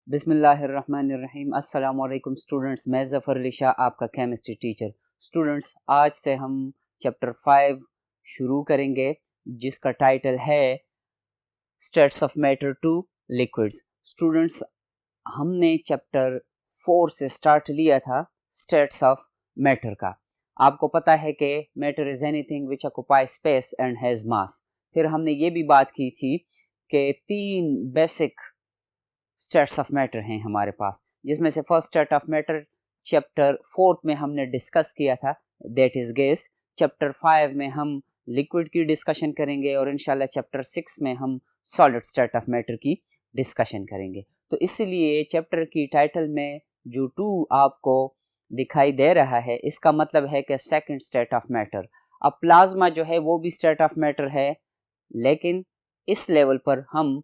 बिस्मिल्लाहिर्रहमानिर्रहीम। अस्सलाम वालेकुम स्टूडेंट्स, मैं ज़फ़र अली शाह आपका केमिस्ट्री टीचर। स्टूडेंट्स, आज से हम चैप्टर 5 शुरू करेंगे जिसका टाइटल है states of matter two liquids. Students, हमने चैप्टर 4 से स्टार्ट लिया था स्टेट्स ऑफ मैटर का। आपको पता है कि matter is anything which occupy space and has मास। फिर हमने ये भी बात की थी कि 3 बेसिक स्टेट्स ऑफ मैटर हैं हमारे पास, जिसमें से first state of matter chapter 4 में हमने डिस्कस किया था, दैट इज गैस। चैप्टर 5 में हम लिक्विड की डिस्कशन करेंगे और इंशाल्लाह चैप्टर 6 में हम सॉलिड स्टेट ऑफ मैटर की डिस्कशन करेंगे। तो इसलिए चैप्टर की टाइटल में जो 2 आपको दिखाई दे रहा है, इसका मतलब है कि सेकंड स्टेट ऑफ मैटर। अब प्लाज्मा जो है वो भी स्टेट ऑफ मैटर है, लेकिन इस लेवल पर हम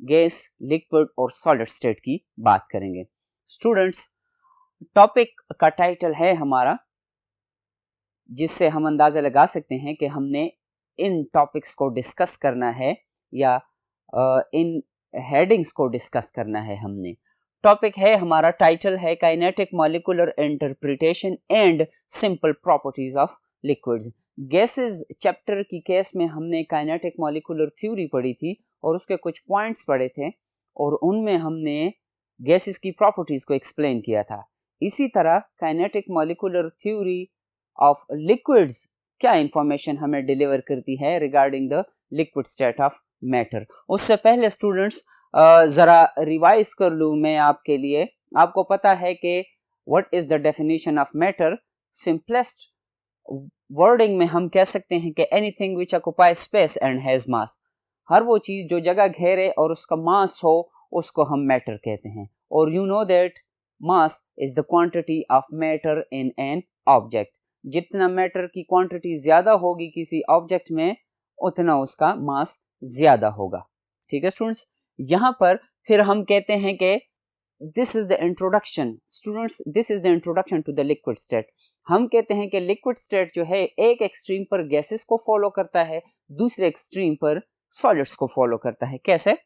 गैस, लिक्विड और सॉलिड स्टेट की बात करेंगे। स्टूडेंट्स, टॉपिक का टाइटल है हमारा, जिससे हम अंदाजा लगा सकते हैं कि हमने इन टॉपिक्स को डिस्कस करना है या इन हेडिंग्स को डिस्कस करना है। हमने टॉपिक है हमारा, टाइटल है kinetic molecular interpretation and simple properties of liquids. Gases chapter की केस में हमने काइनेटिक मॉलिक्यूलर थ्योरी पढ़ी थी और उसके कुछ पॉइंट्स पढ़े थे और उनमें हमने गैसेस की प्रॉपर्टीज को एक्सप्लेन किया था। इसी तरह kinetic molecular theory of liquids क्या इंफॉर्मेशन हमें डिलीवर करती है regarding the liquid state of matter. उससे पहले स्टूडेंट्स, जरा रिवाइज कर लूँ मैं आपके लिए। आपको पता है कि what is the definition of matter. Simplest wording में हम कह सकते हैं कि anything which occupy space and has mass. हर वो चीज जो जगह घेरे और उसका मास हो, उसको हम मैटर कहते हैं। और you know that mass is the quantity of matter in an object. जितना मैटर की क्वांटिटी ज्यादा होगी किसी ऑब्जेक्ट में, उतना उसका मास ज्यादा होगा। ठीक है स्टूडेंट्स, यहाँ पर फिर हम कहते हैं कि this is the introduction. Students, this is the introduction to the liquid state. हम कहते हैं कि लिक्विड स्टेट जो है एक एक्सट्रीम पर गैसेस को फॉलो करता है, दूसरे एक्सट्रीम पर सॉलिड्स को फॉलो करता है। कैसे?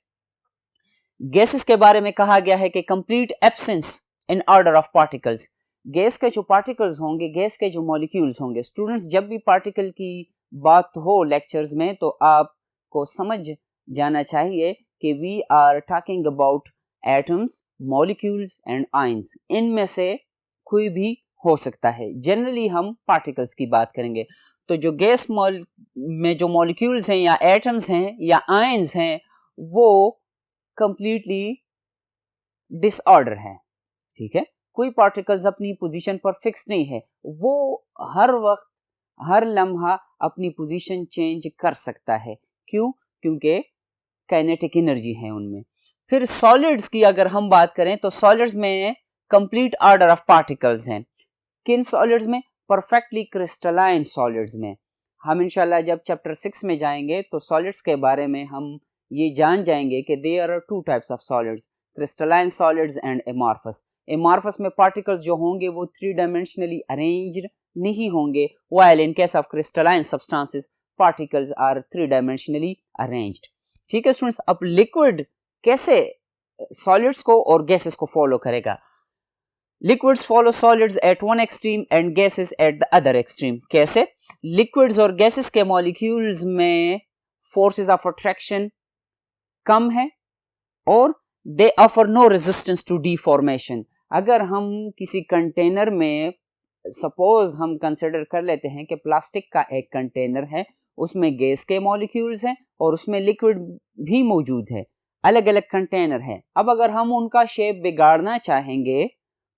गैसेस के बारे में कहा गया है कि complete absence in order of particles. Gas के जो पार्टिकल्स होंगे, गैस के जो मॉलिक्यूल्स होंगे, स्टूडेंट्स जब भी पार्टिकल की बात हो लेक्चर्स में तो आपको समझ जाना चाहिए कि we are talking about atoms, molecules and ions. इनमें से कोई भी हो सकता है। जनरली हम पार्टिकल्स की बात करेंगे। तो जो गैस में जो मॉलिक्यूल्स हैं या एटम्स हैं या आयंस हैं, वो कंप्लीटली डिसऑर्डर है। ठीक है, कोई पार्टिकल्स अपनी पोजीशन पर फिक्स नहीं है, वो हर वक्त हर लम्हा अपनी पोजीशन चेंज कर सकता है। क्यों? क्योंकि काइनेटिक एनर्जी है उनमें। फिर सॉलिड्स की अगर हम बात करें तो सॉलिड्स में कंप्लीट ऑर्डर ऑफ पार्टिकल्स हैं। किन सॉलिड्स में? परफेक्टली क्रिस्टलाइन सॉलिड्स में। हम इंशाल्लाह जब चैप्टर 6 में जाएंगे तो सॉलिड्स के बारे में हम ये जान जाएंगे कि there are 2 types of solids, crystalline solids and amorphous. Amorphous में पार्टिकल्स जो होंगे वो 3 डायमेंशनली अरेंज्ड नहीं होंगे, while in case of crystalline substances particles are 3 dimensionally arranged. ठीक है स्टूडेंट्स, अब लिक्विड कैसे सॉलिड्स को और गैसेस को फॉलो करेगा? Liquids follow solids at one extreme and gases at the other extreme. कैसे? लिक्विड्स और गैसेस के मॉलिक्यूल्स में फोर्सेस ऑफ अट्रैक्शन कम है और they offer no resistance to deformation. अगर हम किसी कंटेनर में, सपोज हम कंसिडर कर लेते हैं कि प्लास्टिक का एक कंटेनर है, उसमें गैस के मॉलिक्यूल्स हैं और उसमें लिक्विड भी मौजूद है, अलग अलग कंटेनर है। अब अगर हम उनका शेप बिगाड़ना चाहेंगे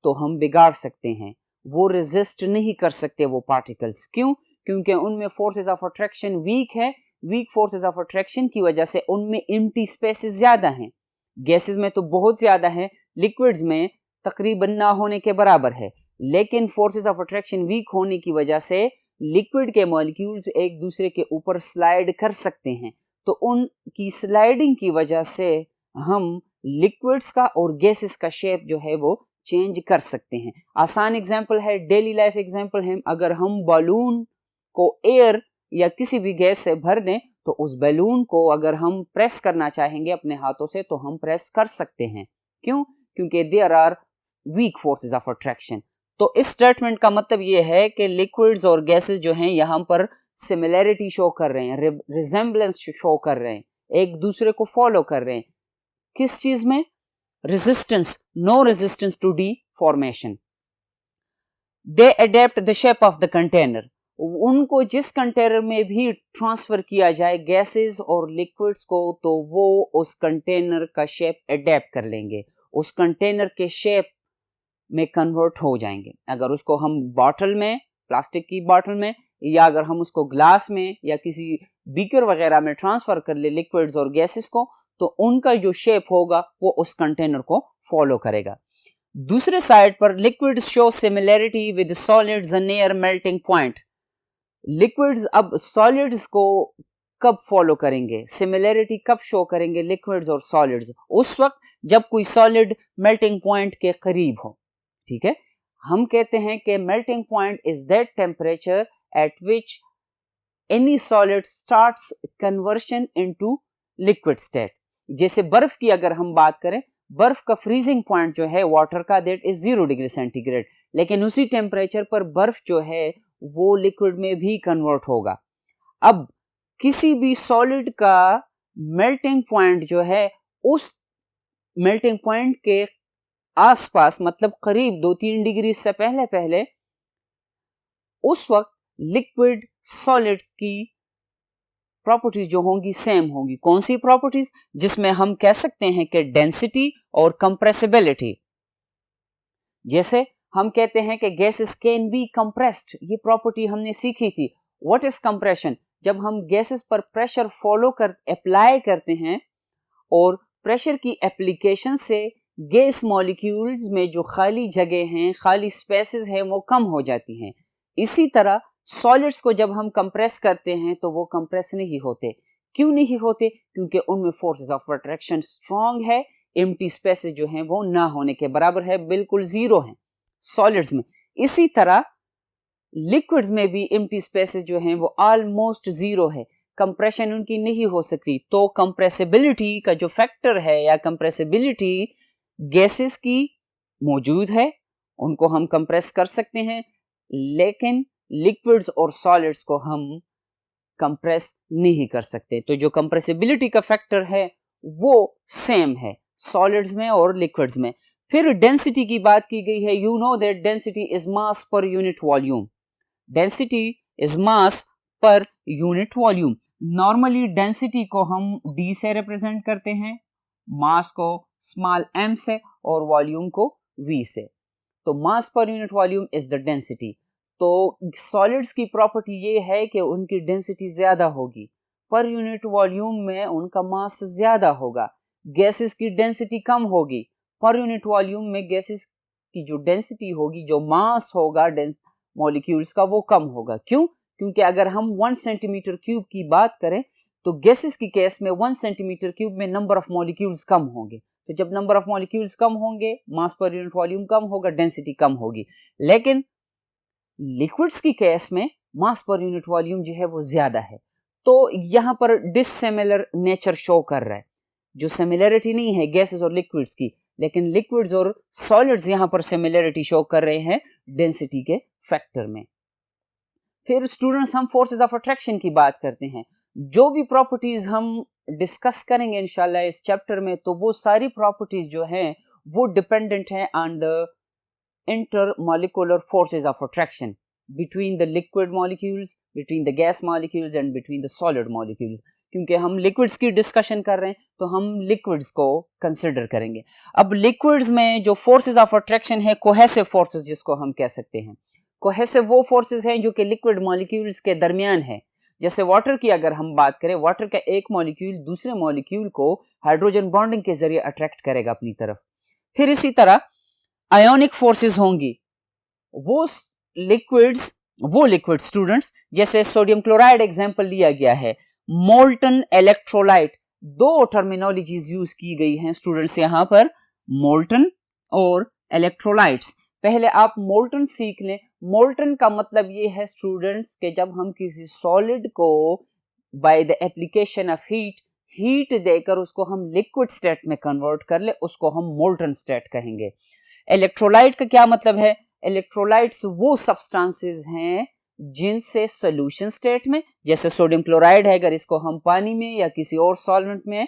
तो हम बिगाड़ सकते हैं, वो रेजिस्ट नहीं कर सकते वो पार्टिकल्स। क्यों? क्योंकि उनमें फोर्सेस ऑफ अट्रैक्शन वीक है। वीक फोर्सेस ऑफ अट्रैक्शन की वजह से उनमें एम्प्टी स्पेसेस ज्यादा हैं। गैसेस में तो बहुत ज्यादा है, लिक्विड्स में तकरीबन ना होने के बराबर है, लेकिन फोर्सेस ऑफ अट्रैक्शन वीक होने की वजह से लिक्विड के मॉलिक्यूल्स एक दूसरे के ऊपर स्लाइड कर सकते हैं। तो उनकी स्लाइडिंग की वजह से हम लिक्विड्स का और गैसेस का शेप जो है वो चेंज कर सकते हैं। आसान एग्जांपल है, डेली लाइफ एग्जांपल है, अगर हम बलून को एयर या किसी भी गैस से भर दें तो उस बैलून को अगर हम प्रेस करना चाहेंगे अपने हाथों से तो हम प्रेस कर सकते हैं। क्यों? क्योंकि there are weak forces of attraction. तो इस स्टेटमेंट का मतलब ये है कि लिक्विड्स और गैसेस जो हैं यहाँ पर सिमिलैरिटी शो कर रहे हैं, रिजेम्बलेंस शो कर रहे हैं, एक दूसरे को फॉलो कर रहे हैं। किस चीज में? Resistance, no resistance to deformation. They adapt the shape of the container, उनको जिस कंटेनर में भी ट्रांसफर किया जाए गैसेस और लिक्विड्स को, तो वो उस कंटेनर का शेप अडेप्ट कर लेंगे, उस कंटेनर के शेप में कन्वर्ट हो जाएंगे। अगर उसको हम बॉटल में, प्लास्टिक की बॉटल में, या अगर हम उसको ग्लास में या किसी बीकर वगैरह में ट्रांसफर कर ले लिक्विड्स और गैसेस को, तो उनका जो शेप होगा वो उस कंटेनर को फॉलो करेगा। दूसरे साइड पर liquids show similarity with solids near melting point. Liquids अब सॉलिड्स को कब फॉलो करेंगे, सिमिलैरिटी कब शो करेंगे लिक्विड्स और सॉलिड्स? उस वक्त जब कोई सॉलिड मेल्टिंग पॉइंट के करीब हो। ठीक है, हम कहते हैं कि melting point is that temperature at which any solid starts conversion into liquid state. जैसे बर्फ की अगर हम बात करें, बर्फ का फ्रीजिंग पॉइंट जो है वाटर का, दैट इज 0 डिग्री सेंटीग्रेड, लेकिन उसी टेम्परेचर पर बर्फ जो है वो लिक्विड में भी कन्वर्ट होगा। अब किसी भी सॉलिड का मेल्टिंग पॉइंट जो है, उस मेल्टिंग पॉइंट के आसपास, मतलब करीब 2-3 डिग्री से पहले उस वक्त लिक्विड सॉलिड की प्रॉपर्टीज जो होंगी सेम होंगी। कौन सी प्रॉपर्टीज? जिसमें हम कह सकते हैं कि डेंसिटी और कंप्रेसिबिलिटी। जैसे हम कहते हैं कि गैसेस कैन बी कंप्रेस्ड, ये प्रॉपर्टी हमने सीखी थी। What is compression? जब हम गैसेस पर प्रेशर अप्लाई करते हैं और प्रेशर की एप्लीकेशन से गैस मॉलिक्यूल्स में जो खाली जगह हैं, खाली स्पेसेस हैं, वो कम हो जाती हैं। इसी तरह सॉलिड्स को जब हम कंप्रेस करते हैं तो वो कंप्रेस नहीं होते। क्यों नहीं होते? क्योंकि उनमें फोर्सेस ऑफ अट्रैक्शन स्ट्रांग है, एम्प्टी स्पेसेस जो हैं वो ना होने के बराबर है, बिल्कुल जीरो हैं सॉलिड्स में। इसी तरह लिक्विड्स में भी एम्प्टी स्पेसेस जो हैं वो ऑलमोस्ट जीरो है, कंप्रेशन उनकी नहीं हो सकती। तो कंप्रेसिबिलिटी का जो फैक्टर है या कंप्रेसिबिलिटी गैसेस की मौजूद है, उनको हम कंप्रेस कर सकते हैं, लेकिन लिक्विड्स और सॉलिड्स को हम कंप्रेस नहीं कर सकते। तो जो कंप्रेसिबिलिटी का फैक्टर है वो सेम है सॉलिड्स में और लिक्विड्स में। फिर डेंसिटी की बात की गई है। You know that density is mass per unit volume. Density is mass per unit volume. Normally density को हम D से रिप्रेजेंट करते हैं, मास को स्मॉल m से और वॉल्यूम को V से। तो mass per unit volume is the density. तो सॉलिड्स की प्रॉपर्टी ये है कि उनकी डेंसिटी ज्यादा होगी, पर यूनिट वॉल्यूम में उनका मास ज्यादा होगा। गैसेस की डेंसिटी कम होगी, पर यूनिट वॉल्यूम में गैसेस की जो डेंसिटी होगी, जो मास होगा मॉलिक्यूल्स का, वो कम होगा। क्यों? क्योंकि अगर हम 1 सेंटीमीटर क्यूब की बात करें तो गैसेस की केस में 1 सेंटीमीटर क्यूब में नंबर ऑफ मॉलिक्यूल्स कम होंगे। तो जब नंबर ऑफ मॉलिक्यूल्स कम होंगे, मास पर यूनिट वॉल्यूम कम होगा, डेंसिटी कम होगी। लेकिन लिक्विड्स की केस में मास पर यूनिट वॉल्यूम जो है वो ज्यादा है। तो यहां पर डिसिमिलर नेचर शो कर रहा है, जो सिमिलरिटी नहीं है गैसेस और लिक्विड्स की, लेकिन लिक्विड्स और सॉलिड्स यहां पर सिमिलरिटी शो कर रहे हैं डेंसिटी के फैक्टर में। फिर स्टूडेंट्स, हम फोर्सेस ऑफ अट्रैक्शन की बात करते हैं। जो भी प्रॉपर्टीज हम डिस्कस करेंगे इंशाल्लाह इस चैप्टर में, तो वो सारी प्रॉपर्टीज जो हैं वो डिपेंडेंट हैं on the intermolecular forces of attraction between the liquid molecules, between the gas molecules and between the solid molecules। क्योंकि हम लिक्विड्स की डिस्कशन कर रहे हैं तो हम लिक्विड्स को कंसिडर करेंगे। अब लिक्विड्स में जो फोर्सेस ऑफ अट्रैक्शन है, कोहेसिव फोर्सेस जिसको हम कह सकते हैं। कोहेसिव वो फोर्सेस हैं जो कि लिक्विड मॉलिक्यूल्स के दरमियान है। जैसे वाटर की अगर हम बात करें, वाटर का एक मॉलिक्यूल दूसरे मॉलिक्यूल को हाइड्रोजन बॉन्डिंग के जरिए अट्रैक्ट करेगा अपनी तरफ। फिर इसी तरह आयोनिक फोर्सेस होंगी, वो लिक्विड स्टूडेंट्स, जैसे सोडियम क्लोराइड एग्जांपल लिया गया है, मोल्टन इलेक्ट्रोलाइट। दो टर्मिनोलॉजीज यूज की गई हैं स्टूडेंट्स यहां पर, मोल्टन और इलेक्ट्रोलाइट्स। पहले आप मोल्टन सीख लें। मोल्टन का मतलब ये है स्टूडेंट्स कि जब हम किसी सॉलिड को by the application of heat देकर उसको हम लिक्विड स्टेट में कन्वर्ट कर ले, उसको हम मोल्टन स्टेट कहेंगे। इलेक्ट्रोलाइट का क्या मतलब है? इलेक्ट्रोलाइट्स वो सब्सटेंसेस हैं जिनसे सॉल्यूशन स्टेट में, जैसे सोडियम क्लोराइड है, अगर इसको हम पानी में या किसी और सॉल्वेंट में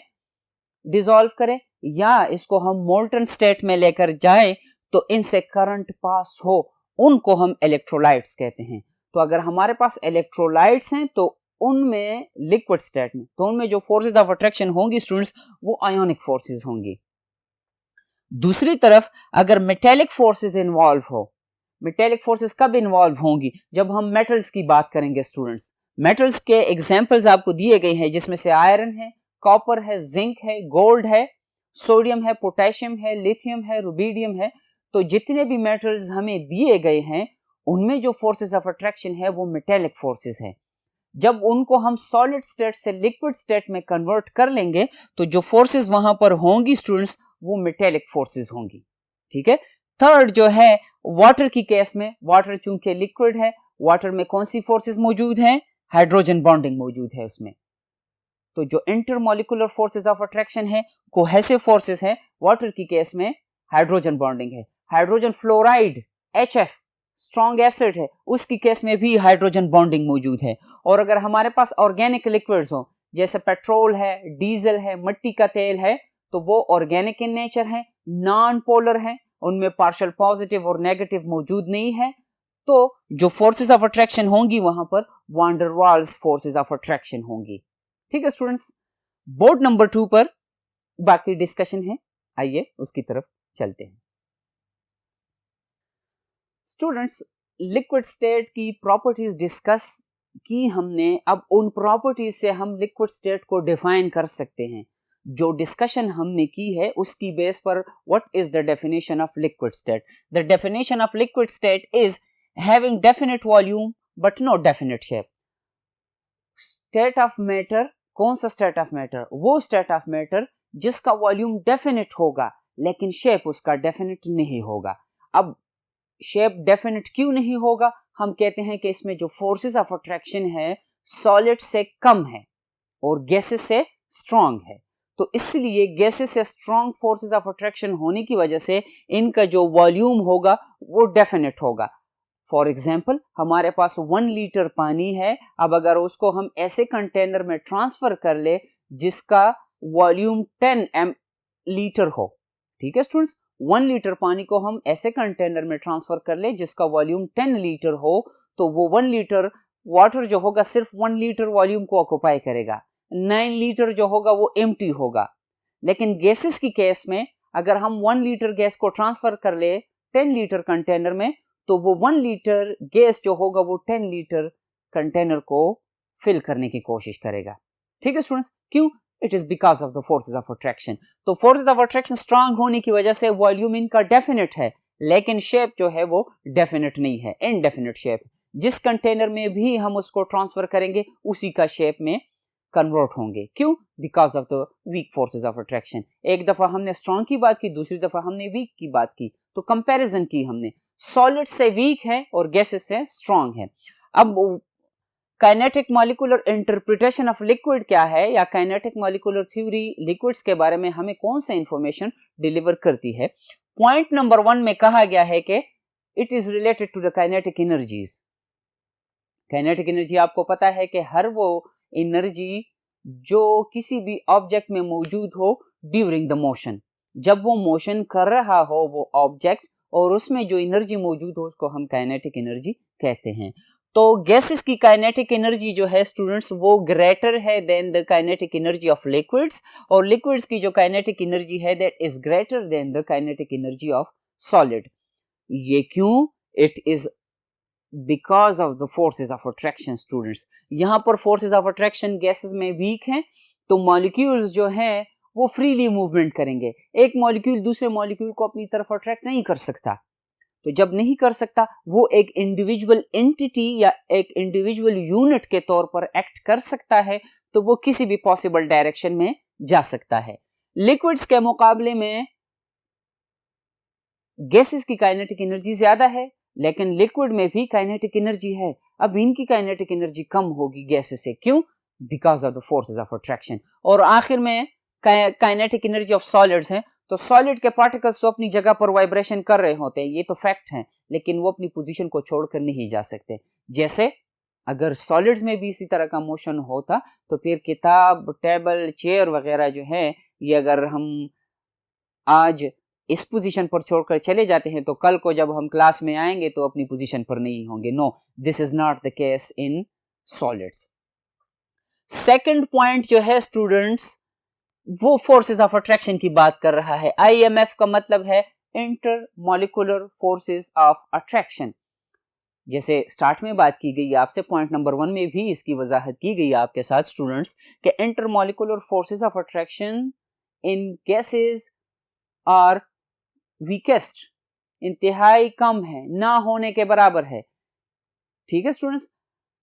डिसॉल्व करें या इसको हम मोल्टन स्टेट में लेकर जाएं तो इनसे करंट पास हो, उनको हम इलेक्ट्रोलाइट्स कहते हैं। तो अगर हमारे पास इलेक्ट्रोलाइट्स हैं तो उनमें लिक्विड स्टेट में, तो उनमें जो फोर्सेस ऑफ अट्रैक्शन होंगी स्टूडेंट्स, वो आयोनिक फोर्सेस होंगी। दूसरी तरफ अगर मेटेलिक फोर्सेस इन्वॉल्व हो, मेटेलिक फोर्सेस कब इन्वॉल्व होंगी? जब हम मेटल्स की बात करेंगे स्टूडेंट्स। मेटल्स के एग्जांपल्स आपको दिए गए हैं, जिसमें से आयरन है, कॉपर है, जिंक है, गोल्ड है, सोडियम है, पोटेशियम है, लिथियम है, रुबीडियम है। तो जितने भी मेटल्स हमें दिए गए हैं उनमें जो फोर्सेस ऑफ अट्रैक्शन है वो मेटेलिक फोर्सेस है। जब उनको हम सॉलिड स्टेट से लिक्विड स्टेट में कन्वर्ट कर लेंगे तो जो फोर्सेस वहां पर होंगी स्टूडेंट्स, वो मेटेलिक फोर्सेस होंगी। ठीक है। थर्ड जो है वाटर की केस में, वाटर चूंकि लिक्विड है, वाटर में कौन सी फोर्सेस मौजूद हैं? हाइड्रोजन बॉन्डिंग मौजूद है उसमें। तो जो इंटरमॉलिक्यूलर फोर्सेस ऑफ अट्रैक्शन है, कोहेसिव फोर्सेस है, वाटर की केस में हाइड्रोजन बॉन्डिंग है। Hydrogen fluoride HF strong acid है, उसकी केस में भी हाइड्रोजन बॉन्डिंग मौजूद है। और अगर हमारे पास ऑर्गेनिक लिक्विड्स हो, जैसे पेट्रोल है, डीजल है, मिट्टी का तेल है, तो वो ऑर्गेनिक इन नेचर है, नॉन पोलर है, उनमें पार्शियल पॉजिटिव और नेगेटिव मौजूद नहीं है। तो जो फोर्सेस ऑफ अट्रैक्शन होंगी वहां पर वान डर वाल्स फोर्सेस ऑफ अट्रैक्शन होंगी। ठीक है स्टूडेंट्स, बोर्ड नंबर 2 पर बाकी डिस्कशन है, आइए उसकी तरफ चलते हैं। स्टूडेंट्स, लिक्विड स्टेट की प्रॉपर्टीज डिस्कस की हमने, अब उन प्रॉपर्टीज से हम लिक्विड स्टेट को डिफाइन कर सकते हैं। जो डिस्कशन हमने की है उसकी बेस पर what is the definition of liquid state? The definition of liquid state is having definite volume but no definite shape. State of matter, कौन सा स्टेट ऑफ मैटर? वो स्टेट ऑफ मैटर जिसका volume definite होगा लेकिन shape उसका definite नहीं होगा। अब शेप डेफिनेट क्यों नहीं होगा? हम कहते हैं कि इसमें जो फोर्सेस ऑफ अट्रैक्शन है सॉलिड से कम है और गैसेस से स्ट्रांग है। तो इसलिए गैसेस से स्ट्रांग फोर्सेस ऑफ अट्रैक्शन होने की वजह से इनका जो वॉल्यूम होगा वो डेफिनेट होगा। फॉर एग्जाम्पल, हमारे पास 1 लीटर पानी है, अब अगर उसको हम ऐसे कंटेनर में ट्रांसफर कर ले जिसका वॉल्यूम 10 लीटर हो, ठीक है स्टूडेंट्स, 1 लीटर पानी को हम ऐसे कंटेनर में ट्रांसफर कर ले जिसका वॉल्यूम 10 लीटर हो, तो वो 1 लीटर वाटर जो होगा सिर्फ 1 लीटर वॉल्यूम को ऑक्युपाई करेगा, 9 लीटर जो होगा वो एम्प्टी होगा। लेकिन गैसेस की केस में अगर हम 1 लीटर गैस को ट्रांसफर कर ले 10 लीटर कंटेनर में, तो वो 1 लीटर गैस जो होगा वो 10 लीटर कंटेनर को फिल करने की कोशिश करेगा। ठीक है स्टूडेंट्स, क्यों? It is because of the forces of attraction. तो फोर्सेस ऑफ अट्रैक्शन स्ट्रांग होने की वजह से वॉल्यूम इनका डेफिनेट है, लेकिन शेप जो है वो डेफिनेट नहीं है, इनडेफिनेट शेप। जिस कंटेनर में भी हम उसको ट्रांसफर करेंगे उसी का शेप में कन्वर्ट होंगे। क्यों? Because of the week forces of attraction. एक दफा हमने स्ट्रांग की बात की, दूसरी दफा हमने वीक की बात की, तो कंपैरिजन की हमने, सॉलिड से वीक है और गैसेस से स्ट्रांग है। अब kinetic molecular interpretation of liquid क्या है, या काइनेटिक मॉलिक्यूलर थ्योरी लिक्विड्स के बारे में हमें कौन सा इंफॉर्मेशन डिलीवर करती है? पॉइंट नंबर 1 में कहा गया है कि it is related to the kinetic energies. Kinetic energy आपको पता है कि हर वो एनर्जी जो किसी भी ऑब्जेक्ट में मौजूद हो ड्यूरिंग द मोशन, जब वो मोशन कर रहा हो वो ऑब्जेक्ट और उसमें जो एनर्जी मौजूद हो उसको हम काइनेटिक एनर्जी कहते हैं। तो गैसेस की काइनेटिक एनर्जी जो है स्टूडेंट्स वो ग्रेटर है than the kinetic energy of liquids, और लिक्विड्स की जो काइनेटिक एनर्जी है that is greater than the kinetic energy of solid. ये क्यों? It is because of the forces of attraction students. यहां पर फोर्सेस ऑफ अट्रैक्शन गैसेस में weak हैं, तो मॉलिक्यूल्स जो हैं वो फ्रीली मूवमेंट करेंगे। एक मॉलिक्यूल दूसरे मॉलिक्यूल को अपनी तरफ अट्रैक्ट नहीं कर सकता, तो जब नहीं कर सकता वो एक इंडिविजुअल एंटिटी या एक इंडिविजुअल यूनिट के तौर पर एक्ट कर सकता है, तो वो किसी भी पॉसिबल डायरेक्शन में जा सकता है। लिक्विड्स के मुकाबले में गैसेस की काइनेटिक एनर्जी ज्यादा है, लेकिन लिक्विड में भी काइनेटिक एनर्जी है। अब इनकी काइनेटिक एनर्जी कम होगी गैसेस से। क्यों? Because of the forces of attraction. और आखिर में काइनेटिक एनर्जी ऑफ सॉलिड्स हैं, तो सॉलिड के पार्टिकल्स तो अपनी जगह पर वाइब्रेशन कर रहे होते हैं, ये तो फैक्ट है, लेकिन वो अपनी पोजीशन को छोड़कर नहीं जा सकते। जैसे अगर सॉलिड्स में भी इसी तरह का मोशन होता तो फिर किताब, टेबल, चेयर वगैरह जो है, ये अगर हम आज इस पोजीशन पर छोड़कर चले जाते हैं तो कल को जब हम क्लास में आएंगे तो अपनी पोजीशन पर नहीं होंगे। No, this is not the case in solids. Second point जो है स्टूडेंट्स, वो फोर्सेस ऑफ अट्रैक्शन की बात कर रहा है। IMF का मतलब है इंटरमॉलिक्यूलर फोर्सेस ऑफ अट्रैक्शन। जैसे स्टार्ट में बात की गई आपसे, पॉइंट नंबर 1 में भी इसकी वजाहत की गई आपके साथ स्टूडेंट्स कि intermolecular forces of attraction in gases are weakest, इंतहाई कम है, ना होने के बराबर है। ठीक है स्टूडेंट्स,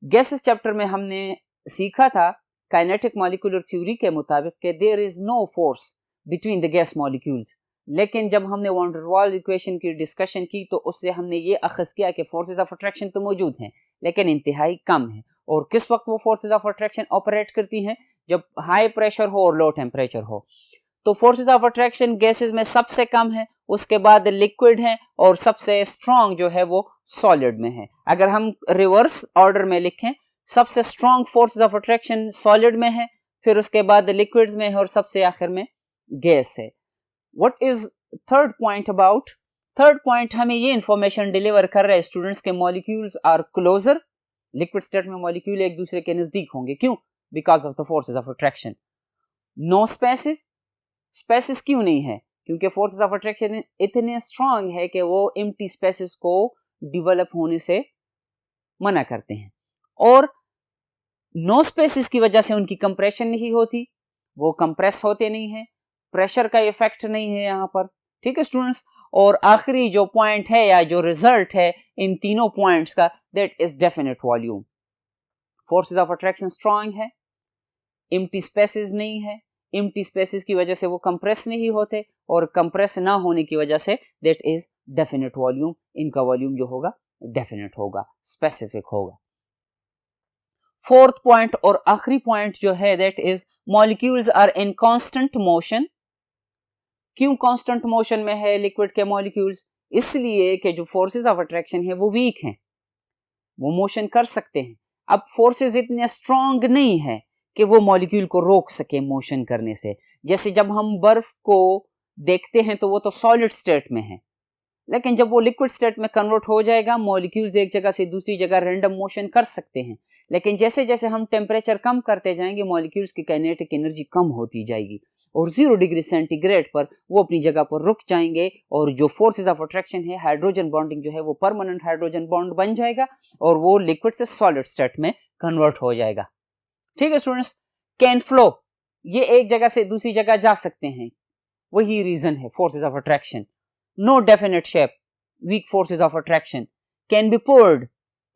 गैसेस चैप्टर में हमने सीखा था काइनेटिक मॉलिक्यूलर थ्योरी के मुताबिक कि there is no force between the gas molecules, लेकिन जब हमने वॉन डेर वाल इक्वेशन की डिस्कशन की तो उससे हमने ये अखज़ किया कि फोर्सेस ऑफ अट्रैक्शन तो मौजूद हैं लेकिन इंतहाई कम है। और किस वक्त वो फोर्सेस ऑफ अट्रैक्शन ऑपरेट करती हैं? जब हाई प्रेशर हो और लो टेम्परेचर हो। तो फोर्सेस ऑफ अट्रैक्शन गैसेस में सबसे कम है, उसके बाद लिक्विड है, और सबसे स्ट्रॉन्ग जो है वो सॉलिड में है। अगर हम रिवर्स ऑर्डर में लिखें, सबसे strong forces of attraction solid में है, फिर उसके बाद लिक्विड्स में है, और सबसे आखिर में गैस है। What is third point about? Third point हमें ये इंफॉर्मेशन डिलीवर कर रहा है स्टूडेंट्स के molecules are closer. Liquid state में मॉलिक्यूल एक दूसरे के नजदीक होंगे, क्यों? Because of the forces of attraction. No spaces, spaces क्यों नहीं है? क्योंकि फोर्सेस ऑफ अट्रैक्शन इतने स्ट्रांग है कि वो एम्प्टी स्पेसिस को डिवेलप होने से मना करते हैं। और नो स्पेसिस की वजह से उनकी कंप्रेशन नहीं होती, वो कंप्रेस होते नहीं है, प्रेशर का इफेक्ट नहीं है यहाँ पर। ठीक है स्टूडेंट्स, और आखिरी जो पॉइंट है या जो रिजल्ट है इन तीनों पॉइंट्स का, that is definite volume. Forces of attraction strong है, एम्प्टी स्पेसिस नहीं है, एम्प्टी स्पेसिस की वजह से वो कंप्रेस नहीं होते, और कंप्रेस ना होने की वजह say that is definite volume. इनका वॉल्यूम जो होगा डेफिनेट होगा, स्पेसिफिक होगा। फोर्थ पॉइंट और आखिरी पॉइंट जो है that is molecules are in constant motion. क्यों कांस्टेंट मोशन में है लिक्विड के मॉलिक्यूल्स? इसलिए कि जो फोर्सेस ऑफ अट्रैक्शन है वो वीक हैं, वो मोशन कर सकते हैं। अब फोर्सेस इतने स्ट्रांग नहीं है कि वो मॉलिक्यूल को रोक सके मोशन करने से। जैसे जब हम बर्फ को देखते हैं तो वो तो सॉलिड स्टेट में है, लेकिन जब वो लिक्विड स्टेट में कन्वर्ट हो जाएगा, मॉलिक्यूल्स एक जगह से दूसरी जगह रैंडम मोशन कर सकते हैं। लेकिन जैसे जैसे हम टेम्परेचर कम करते जाएंगे, मॉलिक्यूल्स की काइनेटिक एनर्जी कम होती जाएगी, और 0 डिग्री सेंटीग्रेड पर वो अपनी जगह पर रुक जाएंगे। और जो फोर्सेस ऑफ अट्रैक्शन है, हाइड्रोजन बॉन्डिंग जो है वो परमानेंट हाइड्रोजन बॉन्ड बन जाएगा, और वो लिक्विड से सॉलिड स्टेट में कन्वर्ट हो जाएगा। ठीक है स्टूडेंट्स, कैन फ्लो, ये एक जगह से दूसरी जगह जा सकते हैं, वही रीजन है forces of attraction. No definite shape, weak forces of attraction. Can be poured,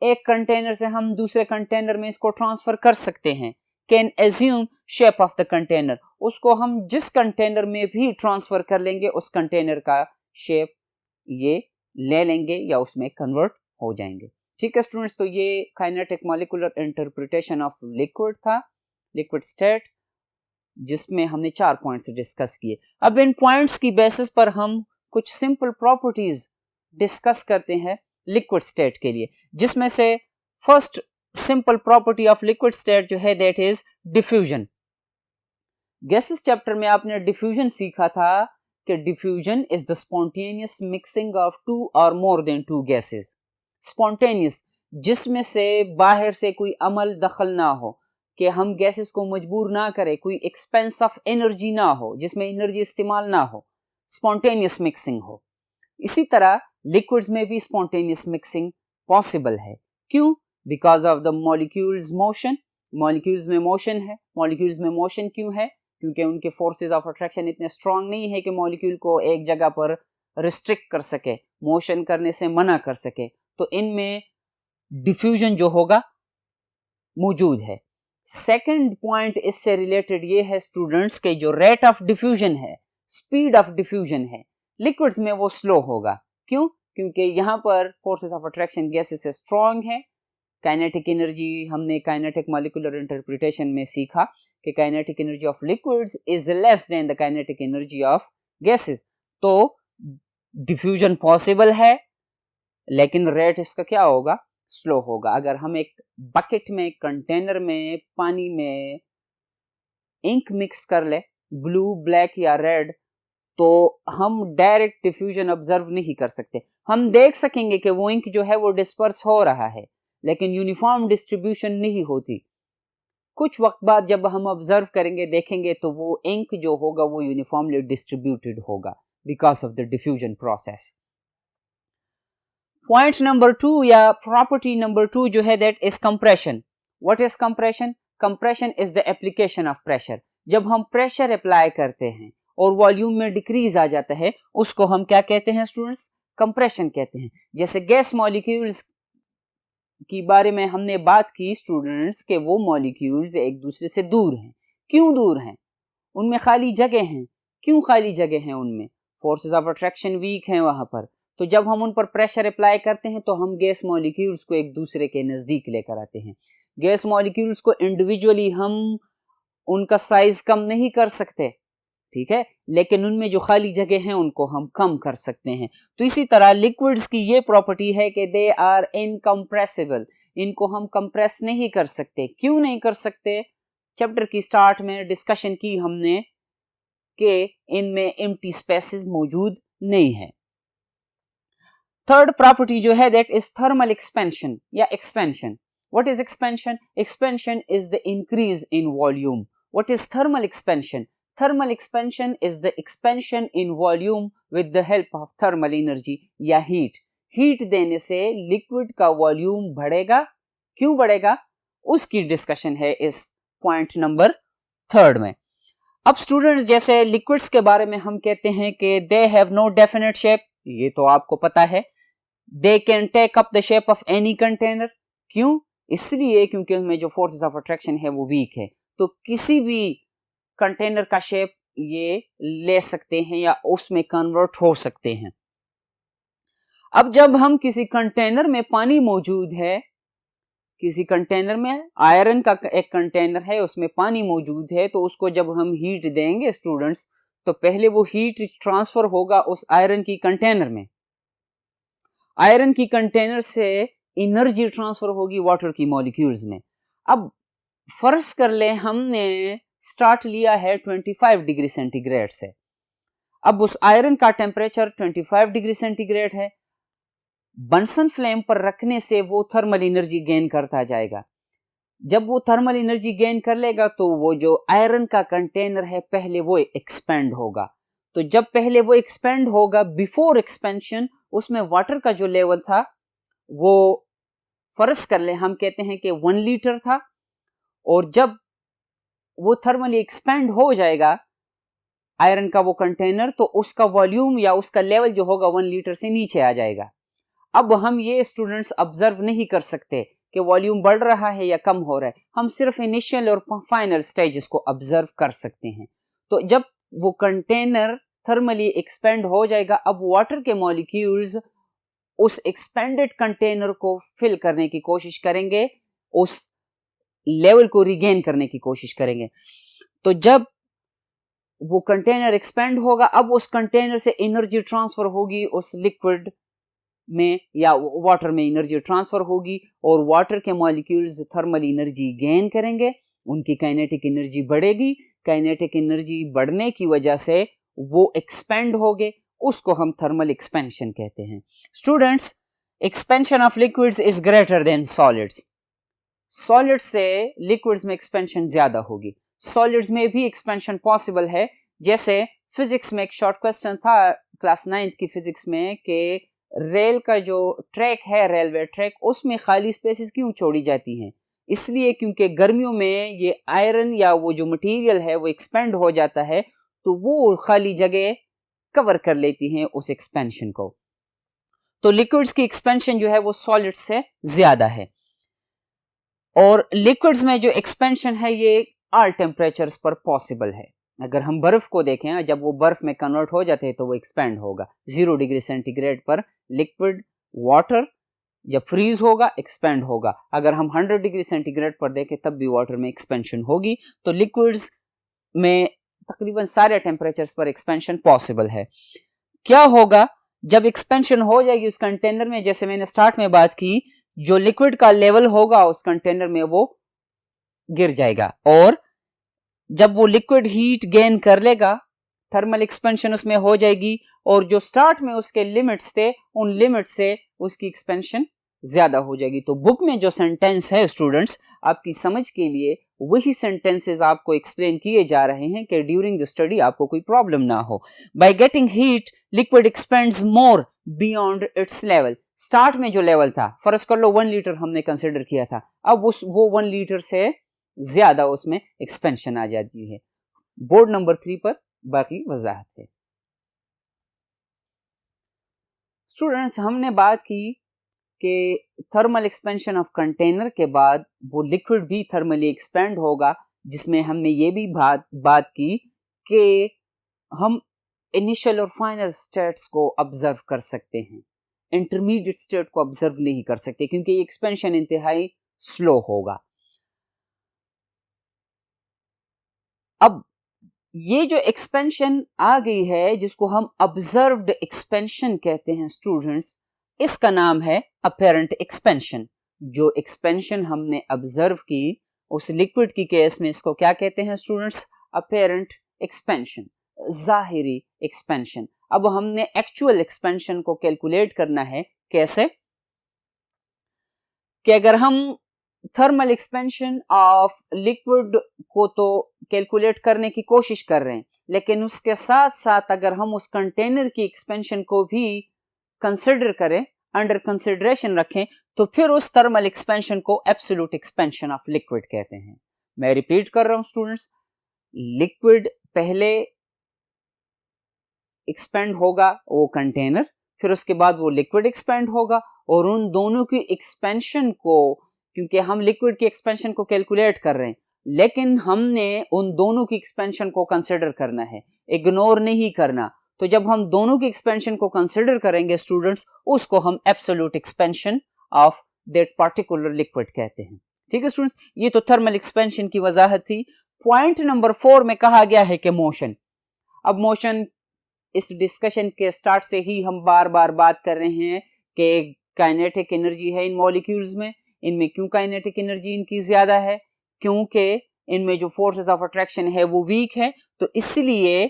एक कंटेनर से हम दूसरे कंटेनर में इसको ट्रांसफर कर सकते हैं। Can assume shape of the container, उसको हम जिस कंटेनर में भी ट्रांसफर कर लेंगे उस कंटेनर का शेप ये ले लेंगे या उसमें कन्वर्ट हो जाएंगे। ठीक है स्टूडेंट्स, तो ये kinetic molecular interpretation of liquid था, लिक्विड स्टेट, जिसमें हमने 4 पॉइंट्स डिस्कस किए। अब इन पॉइंट्स की बेसिस पर हम कुछ सिंपल प्रॉपर्टीज डिस्कस करते हैं लिक्विड स्टेट के लिए, जिसमें से first simple property of liquid state जो है that is diffusion. Gases chapter में आपने डिफ्यूजन सीखा था कि diffusion is the spontaneous mixing of 2 और मोर देन 2 गैसेस। स्पॉन्टेनियस, जिसमें से बाहर से कोई अमल दखल ना हो, कि हम गैसेस को मजबूर ना करें, कोई एक्सपेंस ऑफ एनर्जी ना हो, जिसमें एनर्जी इस्तेमाल ना हो, स्पॉन्टेनियस मिक्सिंग हो। इसी तरह लिक्विड्स में भी स्पॉन्टेनियस मिक्सिंग पॉसिबल है। क्यों? Because of the molecules motion. Molecules में मोशन है। मॉलिक्यूल्स में मोशन क्यों है? क्योंकि उनके फोर्सेस ऑफ अट्रैक्शन इतने स्ट्रांग नहीं है कि मॉलिक्यूल को एक जगह पर रिस्ट्रिक्ट कर सके, मोशन करने से मना कर सके। तो इनमें डिफ्यूजन जो होगा मौजूद है। सेकंड पॉइंट इससे रिलेटेड ये है स्टूडेंट्स के जो रेट ऑफ डिफ्यूजन है, स्पीड ऑफ डिफ्यूजन है, लिक्विड्स में वो स्लो होगा। क्यों? क्योंकि यहाँ पर फोर्सेस ऑफ अट्रैक्शन गैसेस से स्ट्रांग है, काइनेटिक एनर्जी हमने काइनेटिक मॉलिक्यूलर इंटरप्रिटेशन में सीखा कि kinetic energy of liquids is less than the kinetic energy of gases. तो डिफ्यूजन पॉसिबल है, लेकिन रेट इसका क्या होगा, स्लो होगा। अगर हम एक बकेट में, कंटेनर में, पानी में इंक मिक्स कर ले, ब्लू, ब्लैक या रेड, तो हम डायरेक्ट डिफ्यूजन ऑब्जर्व नहीं कर सकते। हम देख सकेंगे कि वो इंक जो है वो डिस्पर्स हो रहा है, लेकिन यूनिफॉर्म डिस्ट्रीब्यूशन नहीं होती। कुछ वक्त बाद जब हम ऑब्जर्व करेंगे, देखेंगे, तो वो इंक जो होगा वो यूनिफॉर्मली डिस्ट्रीब्यूटेड होगा because of the diffusion process. Point number 2 या प्रॉपर्टी नंबर 2 जो है that is compression. What is compression? Compression is the application of pressure. जब हम प्रेशर अप्लाई करते हैं और वॉल्यूम में डिक्रीज आ जाता है, उसको हम क्या कहते हैं स्टूडेंट्स? कंप्रेशन कहते हैं। जैसे गैस मॉलिक्यूल्स की बारे में हमने बात की स्टूडेंट्स के वो मॉलिक्यूल्स एक दूसरे से दूर हैं। क्यों दूर हैं? उनमें खाली जगह हैं। क्यों खाली जगह हैं उनमें? फोर्सेस ऑफ अट्रैक्शन वीक हैं वहां पर। तो जब हम उन पर प्रेशर अप्लाई करते हैं तो हम गैस मॉलिक्यूल्स को एक दूसरे के नजदीक लेकर आते हैं। गैस मॉलिक्यूल्स को इंडिविजुअली हम उनका साइज कम नहीं कर सकते, ठीक है, लेकिन उनमें जो खाली जगह है उनको हम कम कर सकते हैं। तो इसी तरह लिक्विड्स की ये प्रॉपर्टी है कि दे आर इनकम्प्रेसिबल। इनको हम कंप्रेस नहीं कर सकते। क्यों नहीं कर सकते? चैप्टर की स्टार्ट में डिस्कशन की हमने कि इनमें एम्प्टी स्पेसेस मौजूद नहीं है। थर्ड प्रॉपर्टी जो है दैट इज थर्मल एक्सपेंशन या expansion. What is expansion? Expansion is the increase in volume. What is thermal expansion? Thermal expansion is the expansion in volume with the help of thermal energy या heat। Heat देने से liquid का volume बढ़ेगा। क्यों बढ़ेगा? उसकी discussion है इस पॉइंट नंबर 3 में। अब स्टूडेंट्स, जैसे लिक्विड्स के बारे में हम कहते हैं कि they have no definite shape, ये तो आपको पता है। They can take up the shape of any container. क्यों? इसलिए क्योंकि उनमें जो फोर्सेस ऑफ अट्रैक्शन है वो वीक है। तो किसी भी कंटेनर का शेप ये ले सकते हैं या उसमें कन्वर्ट हो सकते हैं। अब जब हम किसी कंटेनर में पानी मौजूद है, किसी कंटेनर में आयरन का एक कंटेनर है, उसमें पानी मौजूद है, तो उसको जब हम हीट देंगे स्टूडेंट्स, तो पहले वो हीट ट्रांसफर होगा उस आयरन की कंटेनर में। आयरन की कंटेनर से एनर्जी ट्रांसफर होगी वाटर की मॉलिक्यूल्स में। अब फर्ज कर ले हमने स्टार्ट लिया है 25 डिग्री सेंटीग्रेड से। अब उस आयरन का टेम्परेचर 25 डिग्री सेंटीग्रेड है। बंसन फ्लेम पर रखने से वो थर्मल एनर्जी गेन करता जाएगा। जब वो थर्मल एनर्जी गेन कर लेगा तो वो जो आयरन का कंटेनर है पहले वो एक्सपेंड होगा। तो जब पहले वो एक्सपेंड होगा, बिफोर एक्सपेंशन उसमें वाटर का जो लेवल था वो फर्ज कर ले हम कहते हैं कि 1 लीटर था, और जब वो थर्मली एक्सपेंड हो जाएगा आयरन का वो कंटेनर, तो उसका वॉल्यूम या उसका लेवल जो होगा 1 लीटर से नीचे आ जाएगा। अब हम ये स्टूडेंट्स ऑब्जर्व नहीं कर सकते कि वॉल्यूम बढ़ रहा है या कम हो रहा है। हम सिर्फ इनिशियल और फाइनल स्टेजेस को ऑब्जर्व कर सकते हैं। तो जब वो कंटेनर थर्मली एक्सपेंड हो जाएगा, अब वाटर के मॉलिक्यूल्स उस एक्सपेंडेड कंटेनर को फिल करने की कोशिश करेंगे, उस लेवल को रिगेन करने की कोशिश करेंगे। तो जब वो कंटेनर एक्सपेंड होगा, अब उस कंटेनर से एनर्जी ट्रांसफर होगी उस लिक्विड में या वाटर में एनर्जी ट्रांसफर होगी, और वाटर के मॉलिक्यूल्स थर्मल एनर्जी गेन करेंगे, उनकी काइनेटिक एनर्जी बढ़ेगी। काइनेटिक एनर्जी बढ़ने की वजह से वो एक्सपेंड होगे, उसको हम थर्मल एक्सपेंशन कहते हैं। Students, expansion of liquids is greater then solids. Solids से लिक्विड्स में एक्सपेंशन ज्यादा होगी। सॉलिड्स में भी एक्सपेंशन पॉसिबल है। जैसे फिजिक्स में एक शॉर्ट क्वेश्चन था क्लास 9th की फिजिक्स में कि रेल का जो ट्रैक है, रेलवे ट्रैक, उसमें खाली स्पेसेस क्यों छोड़ी जाती हैं? इसलिए क्योंकि गर्मियों में ये आयरन या वो जो मटेरियल है वो एक्सपेंड हो जाता है, तो वो खाली जगह कवर कर लेती हैं उस एक्सपेंशन को। तो लिक्विड्स की एक्सपेंशन जो है वो सॉलिड्स से ज्यादा है। और लिक्विड्स में जो एक्सपेंशन है ये ऑल टेम्परेचर्स पर पॉसिबल है। अगर हम बर्फ को देखें, जब वो बर्फ में कन्वर्ट हो जाते हैं तो वो एक्सपेंड होगा। 0 डिग्री सेंटीग्रेड पर लिक्विड वाटर जब फ्रीज होगा एक्सपेंड होगा। अगर हम 100 डिग्री सेंटीग्रेड पर देखें तब भी वाटर में एक्सपेंशन होगी। तो लिक्विड्स में तकरीबन सारे टेम्परेचर्स पर एक्सपेंशन पॉसिबल है। क्या होगा जब एक्सपेंशन हो जाएगी उस कंटेनर में, जैसे मैंने स्टार्ट में बात की, जो लिक्विड का लेवल होगा उस कंटेनर में वो गिर जाएगा, और जब वो लिक्विड हीट गेन कर लेगा थर्मल एक्सपेंशन उसमें हो जाएगी, और जो स्टार्ट में उसके लिमिट्स थे उन लिमिट से उसकी एक्सपेंशन ज्यादा हो जाएगी। तो बुक में जो सेंटेंस है स्टूडेंट्स, आपकी समझ के लिए वही सेंटेंसेस आपको एक्सप्लेन किए जा रहे हैं कि ड्यूरिंग द स्टडी आपको कोई प्रॉब्लम ना हो। By getting heat liquid expends more beyond it's level. Start में जो लेवल था, फर्ज कर लो 1 लीटर हमने कंसिडर किया था, अब वो 1 लीटर से ज्यादा उसमें एक्सपेंशन आ जाती है। बोर्ड नंबर 3 पर बाकी वजाहत है। स्टूडेंट्स, हमने बात की कि थर्मल एक्सपेंशन ऑफ कंटेनर के बाद वो लिक्विड भी थर्मली एक्सपेंड होगा, जिसमें हमने ये भी बात की कि हम इनिशियल और फाइनल स्टेट्स को ऑब्जर्व कर सकते हैं, इंटरमीडिएट स्टेट को ऑब्जर्व नहीं कर सकते क्योंकि एक्सपेंशन इंतहाई स्लो होगा। अब ये जो एक्सपेंशन आ गई है जिसको हम ऑब्जर्व्ड एक्सपेंशन कहते हैं स्टूडेंट्स, इसका नाम है अपैरेंट एक्सपेंशन। जो एक्सपेंशन हमने ऑब्जर्व की उस लिक्विड की केस में इसको क्या कहते हैं स्टूडेंट्स? अपैरेंट एक्सपेंशन, जाहिरी एक्सपेंशन। अब हमने एक्चुअल एक्सपेंशन को कैलकुलेट करना है। कैसे? कि अगर हम थर्मल एक्सपेंशन ऑफ लिक्विड को तो कैलकुलेट करने की कोशिश कर रहे हैं, लेकिन उसके साथ साथ अगर हम उस कंटेनर की एक्सपेंशन को भी कंसिडर करें, अंडर कंसिडरेशन रखें, तो फिर उस थर्मल एक्सपेंशन को एब्सोल्यूट एक्सपेंशन ऑफ लिक्विड कहते हैं। मैं रिपीट कर रहा हूं स्टूडेंट्स, लिक्विड पहले एक्सपेंड होगा वो कंटेनर, फिर उसके बाद वो लिक्विड एक्सपेंड होगा, और उन दोनों की एक्सपेंशन को, क्योंकि हम लिक्विड की एक्सपेंशन को कैलकुलेट कर रहे हैं, लेकिन हमने उन दोनों की एक्सपेंशन को कंसिडर करना है, इग्नोर नहीं करना। तो जब हम दोनों की एक्सपेंशन को कंसिडर करेंगे स्टूडेंट्स, उसको हम absolute expansion of that particular liquid कहते हैं। ठीक है स्टूडेंट्स, ये तो थर्मल एक्सपेंशन की वजाहत थी। पॉइंट नंबर 4 में कहा गया है कि मोशन। अब मोशन, इस डिस्कशन के स्टार्ट से ही हम बार बार बात कर रहे हैं कि काइनेटिक एनर्जी है इन मॉलिक्यूल्स में। इनमें क्यों काइनेटिक एनर्जी इनकी ज्यादा है? क्योंकि इनमें जो फोर्सेस ऑफ अट्रैक्शन है वो वीक है, तो इसलिए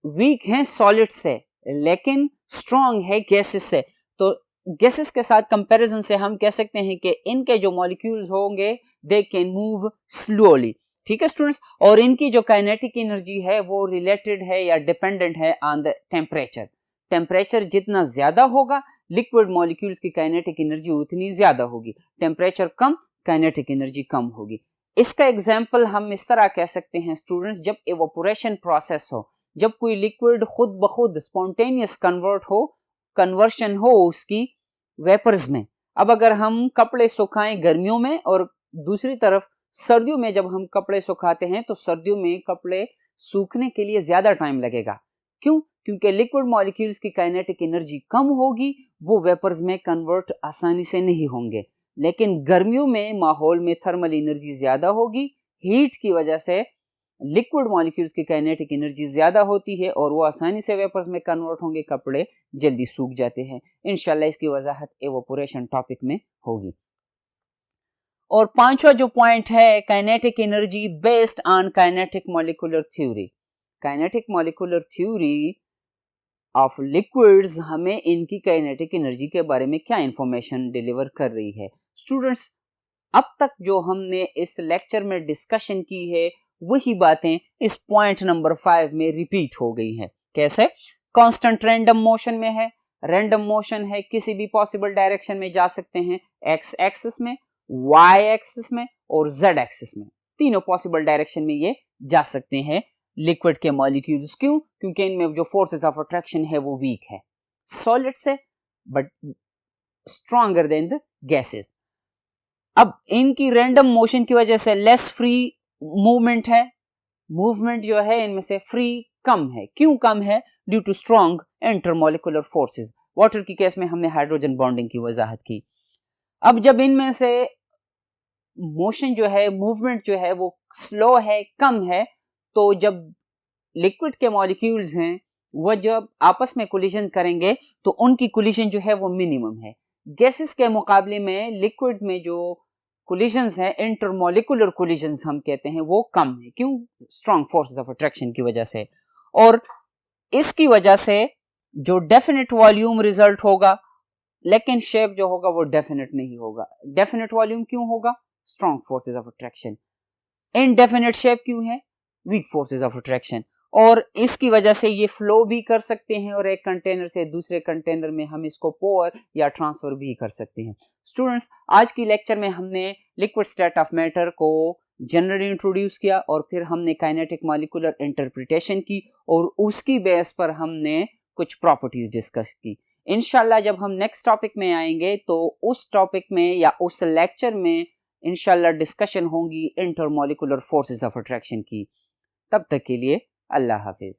वीक है सॉलिड से लेकिन स्ट्रॉन्ग है गैसेस से। तो गैसेस के साथ कंपैरिजन से हम कह सकते हैं कि इनके जो मॉलिक्यूल्स होंगे दे कैन मूव स्लोली। ठीक है स्टूडेंट्स, और इनकी जो काइनेटिक एनर्जी है वो रिलेटेड है या डिपेंडेंट है ऑन द टेम्परेचर। टेम्परेचर जितना ज्यादा होगा लिक्विड मॉलिक्यूल्स की काइनेटिक एनर्जी उतनी ज्यादा होगी, टेम्परेचर कम काइनेटिक एनर्जी कम होगी। इसका एग्जाम्पल हम इस तरह कह सकते हैं स्टूडेंट्स, जब इवेपोरेशन प्रोसेस हो, जब कोई लिक्विड खुद ब खुद स्पॉन्टेनियस कन्वर्शन हो उसकी वेपर्स में। अब अगर हम कपड़े सुखाएं गर्मियों में और दूसरी तरफ सर्दियों में जब हम कपड़े सुखाते हैं तो सर्दियों में कपड़े सूखने के लिए ज्यादा टाइम लगेगा। क्यों? क्योंकि लिक्विड मॉलिक्यूल्स की काइनेटिक एनर्जी कम होगी, वो वेपर्स में कन्वर्ट आसानी से नहीं होंगे। लेकिन गर्मियों में माहौल में थर्मल एनर्जी ज्यादा होगी, हीट की वजह से लिक्विड मॉलिक्यूल्स की काइनेटिक एनर्जी ज्यादा होती है और वो आसानी से वेपर्स में कन्वर्ट होंगे, कपड़े जल्दी सूख जाते हैं। इंशाल्लाह इसकी वजाहत एवेपोरेशन टॉपिक में होगी। और पांचवा जो पॉइंट है, kinetic energy based on kinetic molecular theory. Kinetic molecular theory of liquids हमें इनकी काइनेटिक एनर्जी के बारे में क्या इंफॉर्मेशन डिलीवर कर रही है। स्टूडेंट्स, अब तक जो हमने इस लेक्चर में डिस्कशन की है वही बातें इस पॉइंट नंबर 5 में रिपीट हो गई है। कैसे? कांस्टेंट रैंडम मोशन में है, रैंडम मोशन है, किसी भी पॉसिबल डायरेक्शन में जा सकते हैं, एक्स एक्सिस में, वाई एक्सिस में और जेड एक्सिस में, तीनों पॉसिबल डायरेक्शन में ये जा सकते हैं लिक्विड के मॉलिक्यूल्स। क्यों? क्योंकि इनमें जो फोर्सेस ऑफ अट्रैक्शन है वो वीक है सॉलिड से, but stronger than the gases. अब इनकी रैंडम मोशन की वजह से लेस फ्री मूवमेंट है, मूवमेंट जो है इनमें से फ्री कम है। क्यों कम है? Due to strong intermolecular forces. Water की केस में हमने हाइड्रोजन बॉन्डिंग की वजाहत की। अब जब इनमें से मोशन जो है, मूवमेंट जो है वो स्लो है, कम है, तो जब लिक्विड के मॉलिक्यूल्स हैं वह जब आपस में कोलिजन करेंगे तो उनकी कोलिजन जो है वो मिनिमम है। गैसेस के मुकाबले में लिक्विड में जो कोलिजन्स हैं, इंटरमॉलिक्यूलर कोलिजन्स हम कहते हैं, वो कम है। क्यों? स्ट्रॉन्ग फोर्सेस ऑफ अट्रैक्शन की वजह से। और इसकी वजह से जो डेफिनेट वॉल्यूम रिजल्ट होगा, लेकिन शेप जो होगा वो डेफिनेट नहीं होगा। डेफिनेट वॉल्यूम क्यों होगा? Strong forces of attraction. Indefinite shape क्यों है? Week forces of attraction. और इसकी वजह से ये फ्लो भी कर सकते हैं और एक कंटेनर से दूसरे कंटेनर में हम इसको पोर या ट्रांसफर भी कर सकते हैं। स्टूडेंट्स, आज की लेक्चर में हमने लिक्विड स्टेट ऑफ मैटर को जनरली इंट्रोड्यूस किया और फिर हमने काइनेटिक मॉलिक्यूलर इंटरप्रिटेशन की और उसकी बेस पर हमने कुछ प्रॉपर्टीज डिस्कस की। इंशाल्लाह जब हम नेक्स्ट टॉपिक में आएंगे तो उस टॉपिक में या उस लेक्चर में इंशाल्लाह डिस्कशन होंगी इंटरमॉलिक्यूलर फोर्सेस ऑफ अट्रैक्शन की। तब तक के लिए अल्लाह हाफिज।